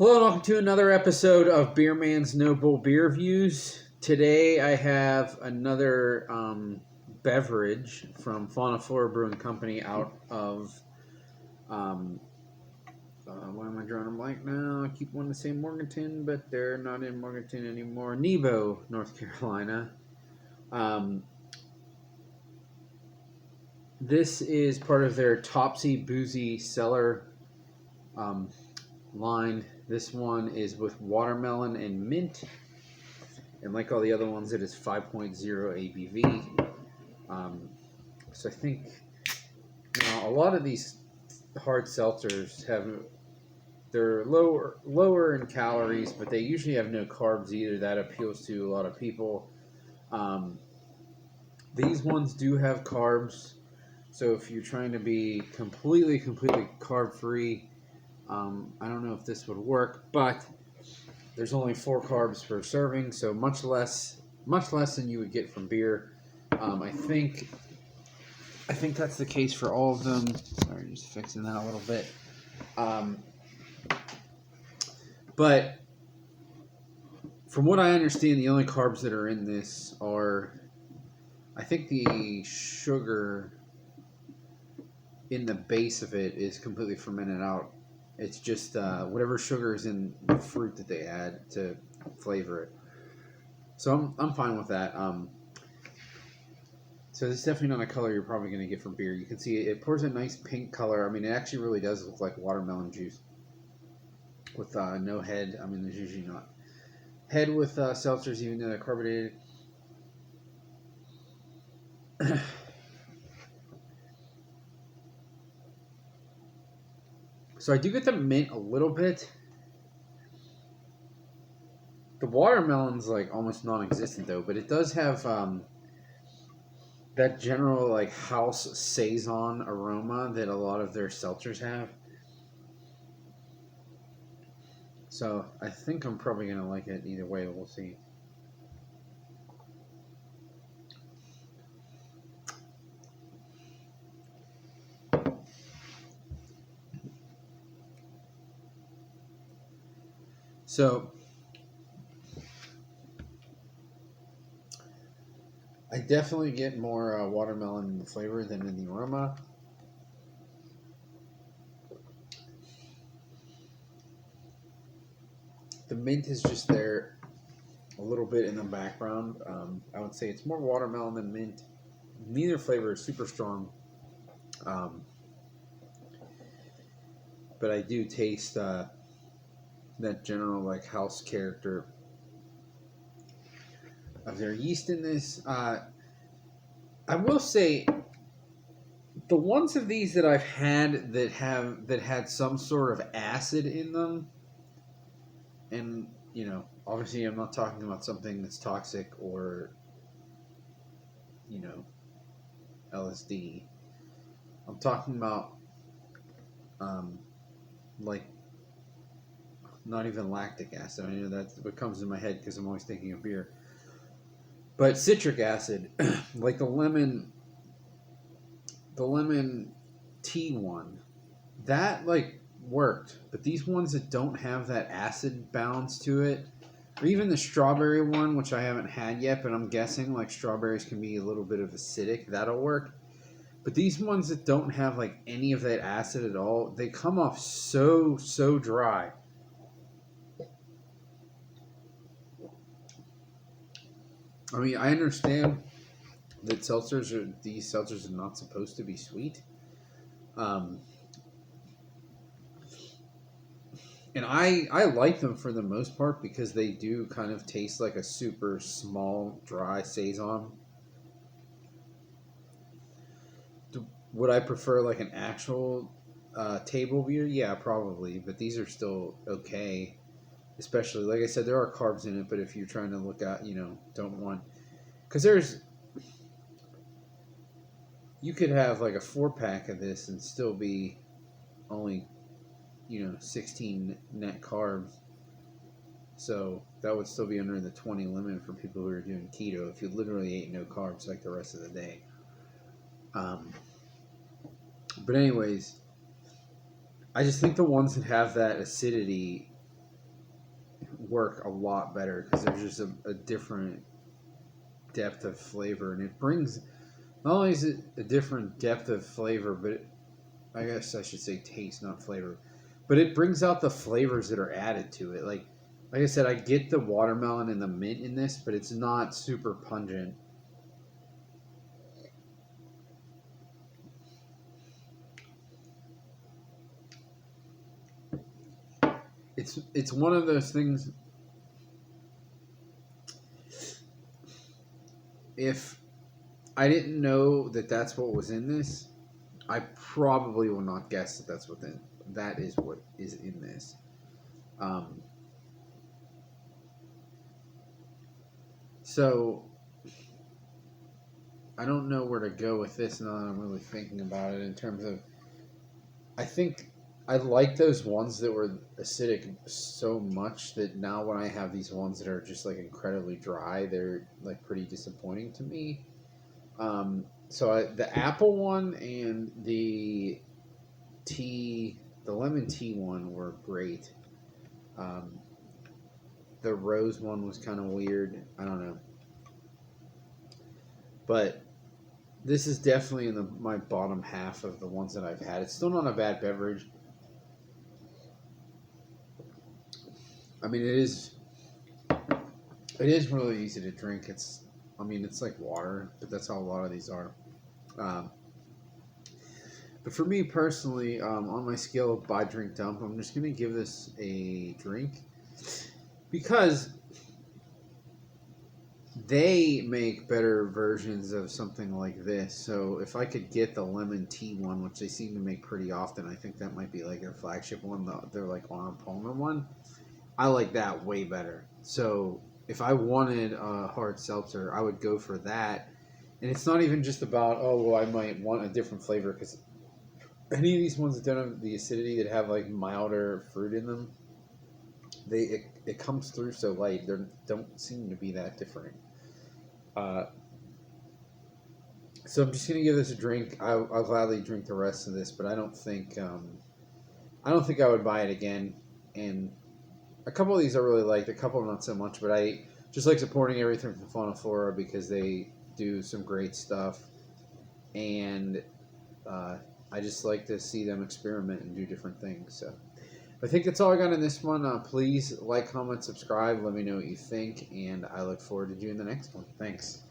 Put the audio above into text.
Hello and welcome to another episode of Beer Man's Noble Beer Views. Today I have another beverage from Fonta, Flora Brewing Company out of, why am I drawing a blank now? I keep wanting to say Morganton, but they're not in Morganton anymore. Nebo, North Carolina. This is part of their Topsy Boozy Cellar line. This one is with watermelon and mint, and like all the other ones, it is 5.0 ABV. So I think a lot of these hard seltzers they're lower in calories, but they usually have no carbs either. That appeals to a lot of people. These ones do have carbs, so if you're trying to be completely carb free, I don't know if this would work, but there's only 4 carbs per serving, so much less than you would get from beer. I think that's the case for all of them. Sorry, just fixing that a little bit. But from what I understand, the only carbs that are in this are, I think the sugar in the base of it is completely fermented out. It's just whatever sugar is in the fruit that they add to flavor it. So I'm fine with that. So this is definitely not a color you're probably going to get from beer. You can see it pours a nice pink color. I mean, it actually really does look like watermelon juice with no head. I mean, there's usually not head with seltzers, even though they're carbonated. So I do get the mint a little bit. The watermelon's like almost non-existent though, but it does have that general like house saison aroma that a lot of their seltzers have. So I think I'm probably gonna like it either way. We'll see. So I definitely get more watermelon in the flavor than in the aroma. The mint is just there a little bit in the background. I would say it's more watermelon than mint. Neither flavor is super strong. But I do taste that general like house character of their yeast in this. I will say the ones of these that I've had that had some sort of acid in them, and obviously I'm not talking about something that's toxic or LSD. I'm talking about like not even lactic acid. I know that's what comes in my head because I'm always thinking of beer. But citric acid, like the lemon tea one, that like worked. But these ones that don't have that acid balance to it, or even the strawberry one, which I haven't had yet, but I'm guessing like strawberries can be a little bit of acidic, that'll work. But these ones that don't have like any of that acid at all, they come off so dry. I mean, I understand that these seltzers are not supposed to be sweet. And I like them for the most part because they do kind of taste like a super small, dry saison. Would I prefer like an actual table beer? Yeah, probably. But these are still okay. Especially, like I said, there are carbs in it, but if you're trying to look at, don't want... Because you could have like a 4-pack of this and still be only 16 net carbs, so that would still be under the 20 limit for people who are doing keto if you literally ate no carbs like the rest of the day. But anyways, I just think the ones that have that acidity work a lot better because there's just a different depth of flavor, and it brings not only is it a different depth of flavor, but I guess I should say taste, not flavor, but it brings out the flavors that are added to it. Like I said, I get the watermelon and the mint in this, but it's not super pungent. It's one of those things. If I didn't know that that's what was in this, I probably will not guess that that is what is in this. Um, so I don't know where to go with this now that I'm really thinking about it. In terms of, I think I like those ones that were acidic so much that now when I have these ones that are just like incredibly dry, they're like pretty disappointing to me. The apple one and tea, the lemon tea one were great. Um, the rose one was kind of weird. I don't know, but this is definitely in my bottom half of the ones that I've had. It's still not a bad beverage. I mean, it is really easy to drink. It's like water, but that's how a lot of these are. Um, but for me personally, on my scale of buy, drink, dump, I'm just gonna give this a drink because they make better versions of something like this. So if I could get the lemon tea one, which they seem to make pretty often, I think that might be like their flagship one. Their like Arnold Palmer one. I like that way better. So if I wanted a hard seltzer, I would go for that. And it's not even just about, oh well, I might want a different flavor because any of these ones that don't have the acidity, that have like milder fruit in them, it comes through so light. They don't seem to be that different. Uh, so I'm just gonna give this a drink. I'll gladly drink the rest of this, but I don't think I would buy it again. And a couple of these I really liked, a couple not so much. But I just like supporting everything from Fonta Flora because they do some great stuff, and uh, I just like to see them experiment and do different things. So I think that's all I got in this one. Please like, comment, subscribe. Let me know what you think, and I look forward to doing the next one. Thanks.